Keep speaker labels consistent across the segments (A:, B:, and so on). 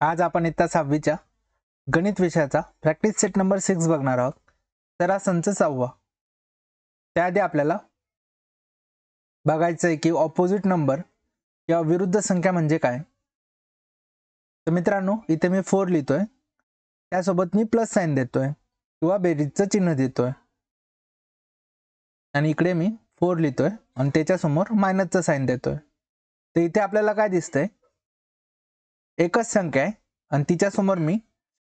A: आज आपण इयत्ता 6वीच्या गणित विषयाचा प्रॅक्टिस सेट नंबर 6 बघणार आहोत. तर हा संच 6वा. त्याआधी आपल्याला बघायचं आहे की ऑपोजिट नंबर किंवा विरुद्ध संख्या म्हणजे काय. तर मित्रांनो, इथे मी 4 लिहितोय, त्यासोबत मी प्लस साइन देतोय किंवा बेरीजचं चिन्ह देतोय, आणि इकडे मी 4 लिहितोय आणि त्याच्यासमोर मायनसचं साइन देतोय. तर इथे आपल्याला काय दिसतंय, एकच संख्या आहे आणि तिच्यासमोर मी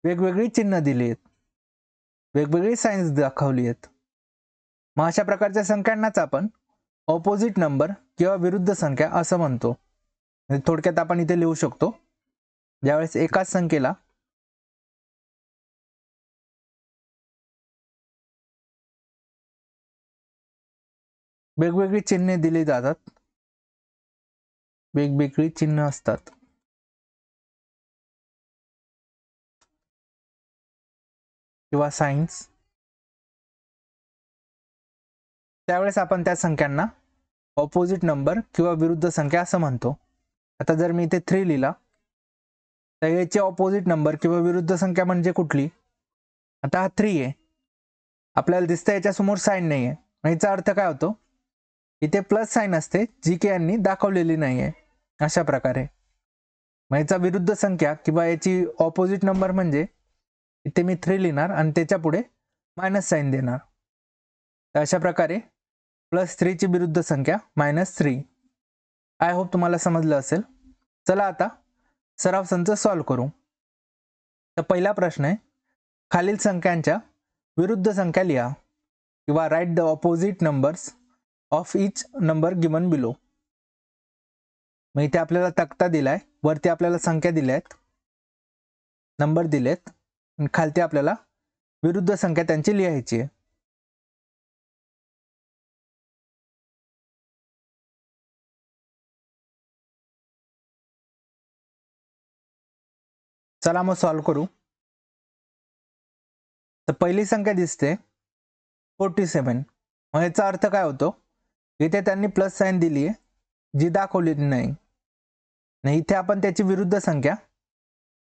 A: वेगवेगळी चिन्ह दिली आहेत, वेगवेगळी साइन्स दाखवली आहेत. मग अशा प्रकारच्या संख्यांनाच आपण ऑपोजिट नंबर किंवा विरुद्ध संख्या असं म्हणतो. म्हणजे थोडक्यात आपण इथे लिहू शकतो, ज्यावेळेस एकाच संख्येला वेगवेगळी चिन्हे दिली जातात, वेगवेगळी चिन्ह असतात, किंवा साइन्स, त्यावेळेस आपण त्या संख्यांना ऑपोजिट नंबर किंवा विरुद्ध संख्या असं म्हणतो. आता जर मी इथे 3 लिहिला, तर याचे ऑपोजिट नंबर किंवा विरुद्ध संख्या म्हणजे कुठली? आता हा 3 आहे, आपल्याला दिसतं याच्यासमोर साइन नाही आहे. याचा अर्थ काय होतो? इथे प्लस साइन असते, जी की यांनी दाखवलेली नाही आहे. अशा प्रकारे मग याचा विरुद्ध संख्या किंवा याची ऑपोजिट नंबर म्हणजे इथे मी 3 लिहिणार आणि त्याच्या पुढे मायनस साइन देणार. तर अशा प्रकारे +3 ची विरुद्ध संख्या -3. आय होप तुम्हाला समजलं असेल. चला आता सराव संच सॉल्व्ह करू. तर पहिला प्रश्न आहे, खालील संख्यांच्या विरुद्ध संख्या लिहा किंवा write the opposite numbers of each number given below. मग इथे आपल्याला तक्ता दिलाय, वरती आपल्याला संख्या दिल्या आहेत, नंबर दिलेत, आणि खालती आपल्याला विरुद्ध संख्या त्यांची लिहायची आहे. चला मग सॉल्व्ह करू. तर पहिली संख्या दिसते 47. मग याचा अर्थ काय होतो? इथे त्यांनी प्लस साइन दिली आहे, जी दाखवलेली नाही. इथे आपण त्याची विरुद्ध संख्या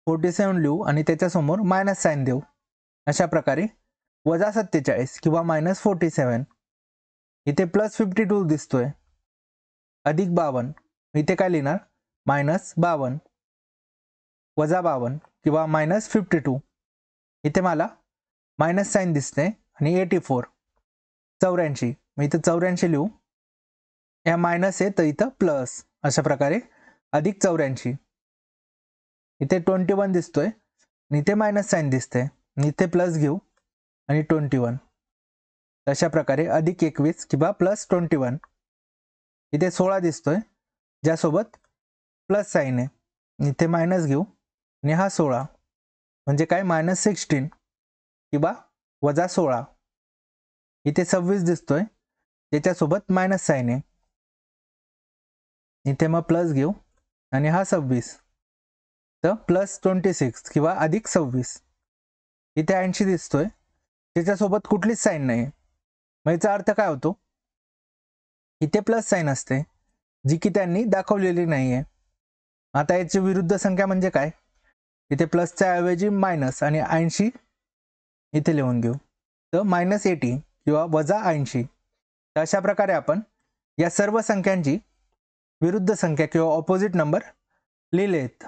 A: 47 लिहू आणि त्याच्यासमोर मायनस साइन देऊ. अशा प्रकारे -47 किंवा -47. इथे +52 दिसतोय, अधिक 52. इथे काय लिहिणार? -52 -52 किंवा -52. इथे मला मायनस साइन दिसते आणि 84 84. मग इथे 84 लिहू, या मायनस आहे तर इथं प्लस. अशा प्रकारे अधिक 84. इथे 21 दिसतोय आणि इथे मायनस साइन दिसते, इथे प्लस घेऊ आणि 21. अशा प्रकारे अधिक 21 किंवा +21. इथे 16 दिसतोय, ज्यासोबत प्लस साइन आहे, इथे मायनस घेऊ आणि हा 16 म्हणजे काय -16 किंवा -16. इथे 26 दिसतोय, त्याच्यासोबत मायनस साइन आहे, इथे मग प्लस घेऊ आणि हा 26 तर +26 किंवा अधिक 26. इथे 80 दिसतोय, त्याच्यासोबत कुठलीच साइन नाही. मग याचा अर्थ काय होतो? इथे प्लस साइन असते, जी की त्यांनी दाखवलेली नाही आहे. आता याची विरुद्ध संख्या म्हणजे काय? इथे प्लसच्या ऐवजी मायनस आणि 80 इथे लिहून घेऊ, तर -80 किंवा -80. तर अशा प्रकारे आपण या सर्व संख्यांची विरुद्ध संख्या किंवा ऑपोजिट नंबर लिहिलेत.